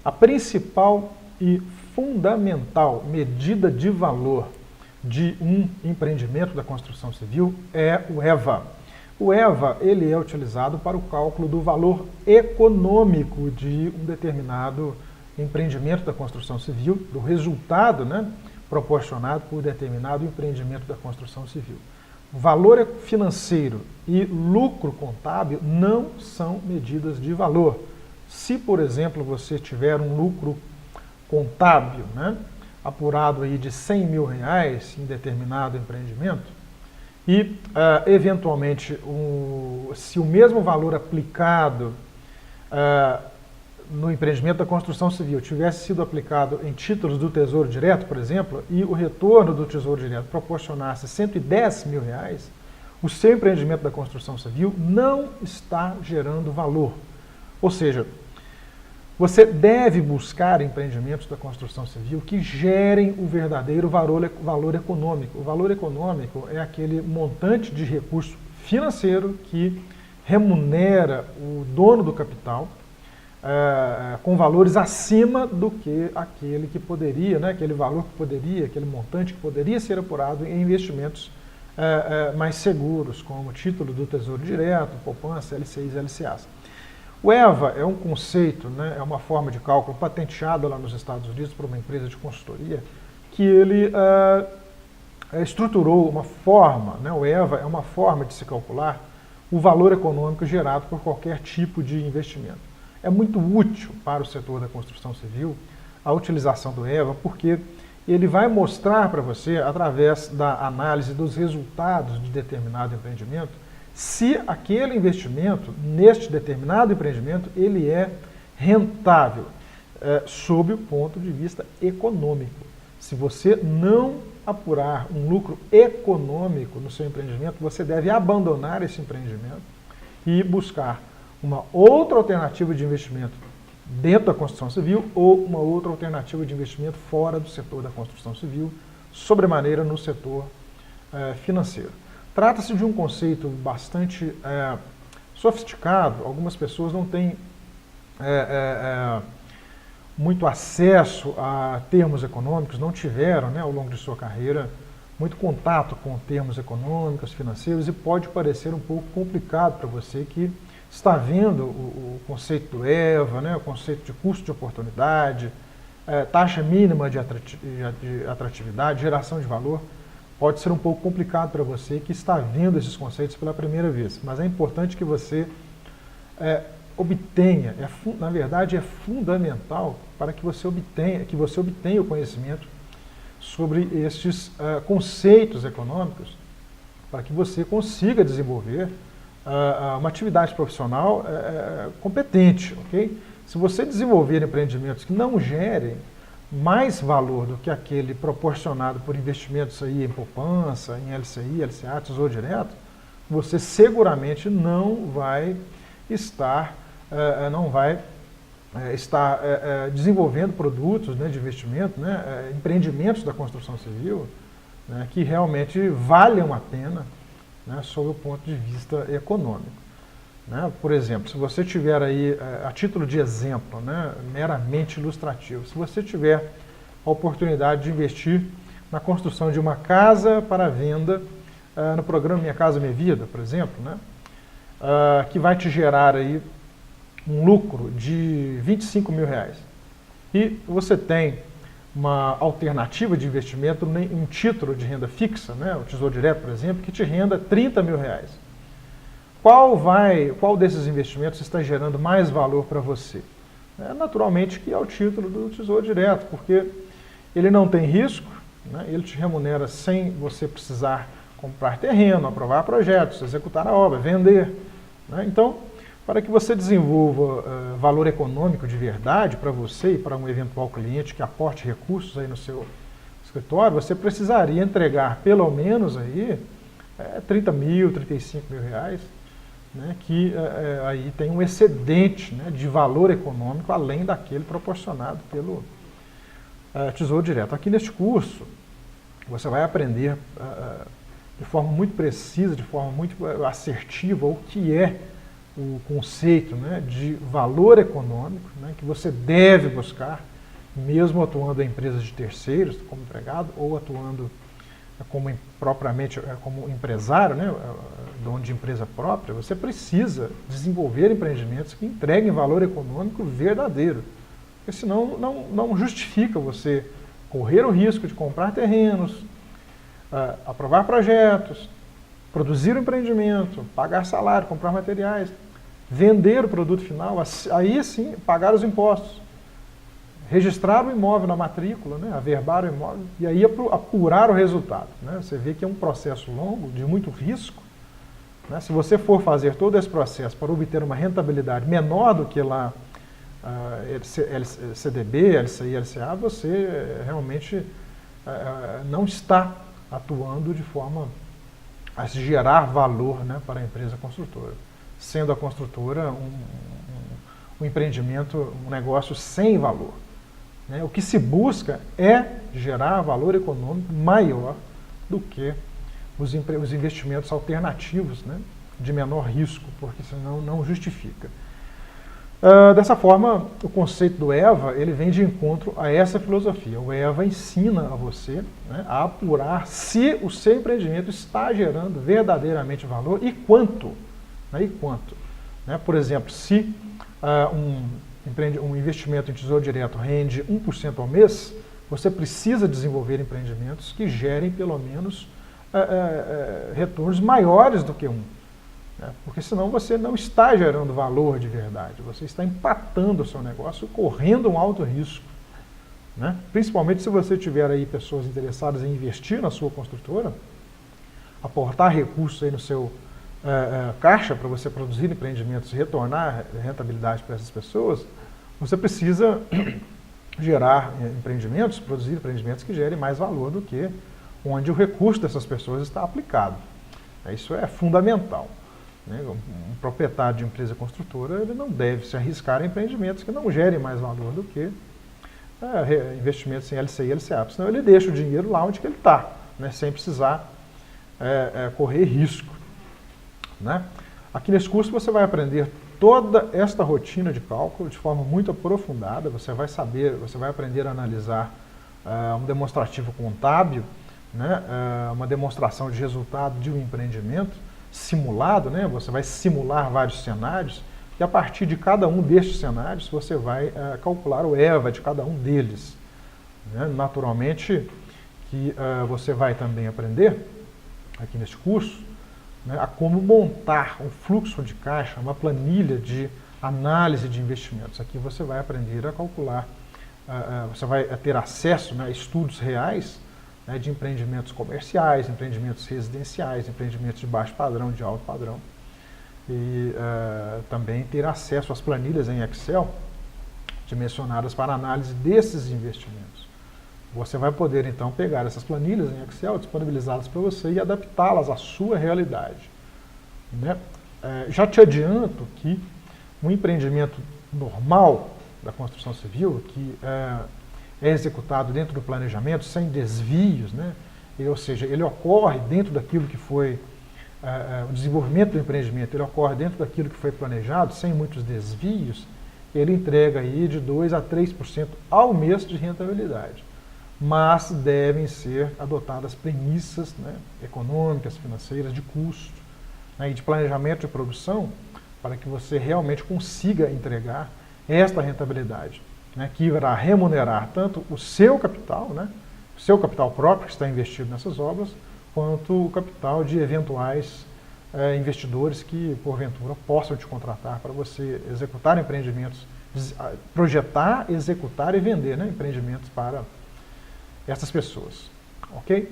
A principal e fundamental medida de valor de um empreendimento da construção civil é o EVA. O EVA ele é utilizado para o cálculo do valor econômico de um determinado empreendimento da construção civil, do resultado, né, proporcionado por determinado empreendimento da construção civil. O valor financeiro e lucro contábil não são medidas de valor. Se, por exemplo, você tiver um lucro contábil, né, apurado aí de R$100 mil em determinado empreendimento, e, eventualmente, se o mesmo valor aplicado no empreendimento da construção civil tivesse sido aplicado em títulos do Tesouro Direto, por exemplo, e o retorno do Tesouro Direto proporcionasse R$110 mil, o seu empreendimento da construção civil não está gerando valor. Ou seja, você deve buscar empreendimentos da construção civil que gerem o verdadeiro valor econômico. O valor econômico é aquele montante de recurso financeiro que remunera o dono do capital com valores acima do que aquele que poderia, né, aquele valor que poderia, aquele montante que poderia ser apurado em investimentos mais seguros, como título do Tesouro Direto, poupança, LCIs e LCAs. O EVA é um conceito, né, é uma forma de cálculo patenteada lá nos Estados Unidos por uma empresa de consultoria, que ele estruturou uma forma, né, o EVA é uma forma de se calcular o valor econômico gerado por qualquer tipo de investimento. É muito útil para o setor da construção civil a utilização do EVA, porque ele vai mostrar para você, através da análise dos resultados de determinado empreendimento, se aquele investimento, neste determinado empreendimento, ele é rentável, sob o ponto de vista econômico. Se você não apurar um lucro econômico no seu empreendimento, você deve abandonar esse empreendimento e buscar uma outra alternativa de investimento dentro da construção civil ou uma outra alternativa de investimento fora do setor da construção civil, sobremaneira no setor financeiro. Trata-se de um conceito bastante sofisticado. Algumas pessoas não têm muito acesso a termos econômicos, não tiveram, né, ao longo de sua carreira, muito contato com termos econômicos, financeiros, e pode parecer um pouco complicado para você que está vendo o conceito do EVA, né, o conceito de custo de oportunidade, taxa mínima de atratividade, geração de valor. Pode ser um pouco complicado para você que está vendo esses conceitos pela primeira vez, mas é importante que você obtenha, na verdade é fundamental para que você obtenha o conhecimento sobre estes conceitos econômicos, para que você consiga desenvolver uma atividade profissional competente, ok? Se você desenvolver empreendimentos que não gerem mais valor do que aquele proporcionado por investimentos aí em poupança, em LCI, LCA, Tesouro Direto, você seguramente não vai estar desenvolvendo produtos, né, de investimento, né, empreendimentos da construção civil, né, que realmente valham a pena, né, sob o ponto de vista econômico. Né? Por exemplo, se você tiver aí, a título de exemplo, né, meramente ilustrativo, se você tiver a oportunidade de investir na construção de uma casa para venda, no programa Minha Casa Minha Vida, por exemplo, né, que vai te gerar aí um lucro de R$25 mil, e você tem uma alternativa de investimento em um título de renda fixa, né, o Tesouro Direto, por exemplo, que te renda R$30 mil. Qual desses investimentos está gerando mais valor para você? Naturalmente que é o título do Tesouro Direto, porque ele não tem risco, né, ele te remunera sem você precisar comprar terreno, aprovar projetos, executar a obra, vender. Né? Então, para que você desenvolva valor econômico de verdade para você e para um eventual cliente que aporte recursos aí no seu escritório, você precisaria entregar pelo menos aí 30 mil, 35 mil reais, né, que aí tem um excedente, né, de valor econômico além daquele proporcionado pelo Tesouro Direto. Aqui neste curso, você vai aprender de forma muito precisa, de forma muito assertiva, o que é o conceito, né, de valor econômico, né, que você deve buscar, mesmo atuando em empresas de terceiros, como empregado, ou atuando propriamente como empresário, né, dono de empresa própria, você precisa desenvolver empreendimentos que entreguem valor econômico verdadeiro. Porque senão não justifica você correr o risco de comprar terrenos, aprovar projetos, produzir um empreendimento, pagar salário, comprar materiais, vender o produto final, aí sim pagar os impostos, registrar o imóvel na matrícula, né, averbar o imóvel e aí apurar o resultado. Né? Você vê que é um processo longo, de muito risco. Né? Se você for fazer todo esse processo para obter uma rentabilidade menor do que lá CDB, LCI, LCA, você realmente não está atuando de forma a gerar valor, né, para a empresa construtora, sendo a construtora um empreendimento, um negócio sem valor. Né? O que se busca é gerar valor econômico maior do que os investimentos alternativos, né, de menor risco, porque senão não justifica. Dessa forma, o conceito do EVA ele vem de encontro a essa filosofia. O EVA ensina a você, né, a apurar se o seu empreendimento está gerando verdadeiramente valor e quanto. Né, e quanto. Né? Por exemplo, se um investimento em tesouro direto rende 1% ao mês, você precisa desenvolver empreendimentos que gerem pelo menos retornos maiores do que 1%. Porque senão você não está gerando valor de verdade, você está empatando o seu negócio, correndo um alto risco. Né? Principalmente se você tiver aí pessoas interessadas em investir na sua construtora, aportar recursos aí no seu caixa para você produzir empreendimentos e retornar rentabilidade para essas pessoas, você precisa gerar empreendimentos, produzir empreendimentos que gerem mais valor do que onde o recurso dessas pessoas está aplicado. Isso é fundamental. Um proprietário de empresa construtora ele não deve se arriscar em empreendimentos que não gerem mais valor do que investimentos em LCI e LCA, senão ele deixa o dinheiro lá onde que ele está, né, sem precisar correr risco. Né? Aqui nesse curso você vai aprender toda esta rotina de cálculo de forma muito aprofundada, você vai aprender a analisar um demonstrativo contábil, né, uma demonstração de resultado de um empreendimento, simulado, né? Você vai simular vários cenários e a partir de cada um destes cenários você vai calcular o EVA de cada um deles. Né? Naturalmente que você vai também aprender, aqui neste curso, né, a como montar um fluxo de caixa, uma planilha de análise de investimentos. Aqui você vai aprender a calcular, você vai ter acesso, né, a estudos reais, né, de empreendimentos comerciais, empreendimentos residenciais, empreendimentos de baixo padrão, de alto padrão. E também ter acesso às planilhas em Excel dimensionadas para análise desses investimentos. Você vai poder, então, pegar essas planilhas em Excel, disponibilizá-las para você e adaptá-las à sua realidade. Né? Já te adianto que um empreendimento normal da construção civil, que é executado dentro do planejamento, sem desvios, né? Ou seja, ele ocorre dentro daquilo que foi o desenvolvimento do empreendimento, ele ocorre dentro daquilo que foi planejado, sem muitos desvios, ele entrega aí de 2% a 3% ao mês de rentabilidade. Mas devem ser adotadas premissas, né, econômicas, financeiras, de custo, né, e de planejamento de produção, para que você realmente consiga entregar esta rentabilidade, né, que irá remunerar tanto o seu capital, né, o seu capital próprio que está investido nessas obras, quanto o capital de eventuais investidores que, porventura, possam te contratar para você executar empreendimentos, projetar, executar e vender, né, empreendimentos para essas pessoas. Ok?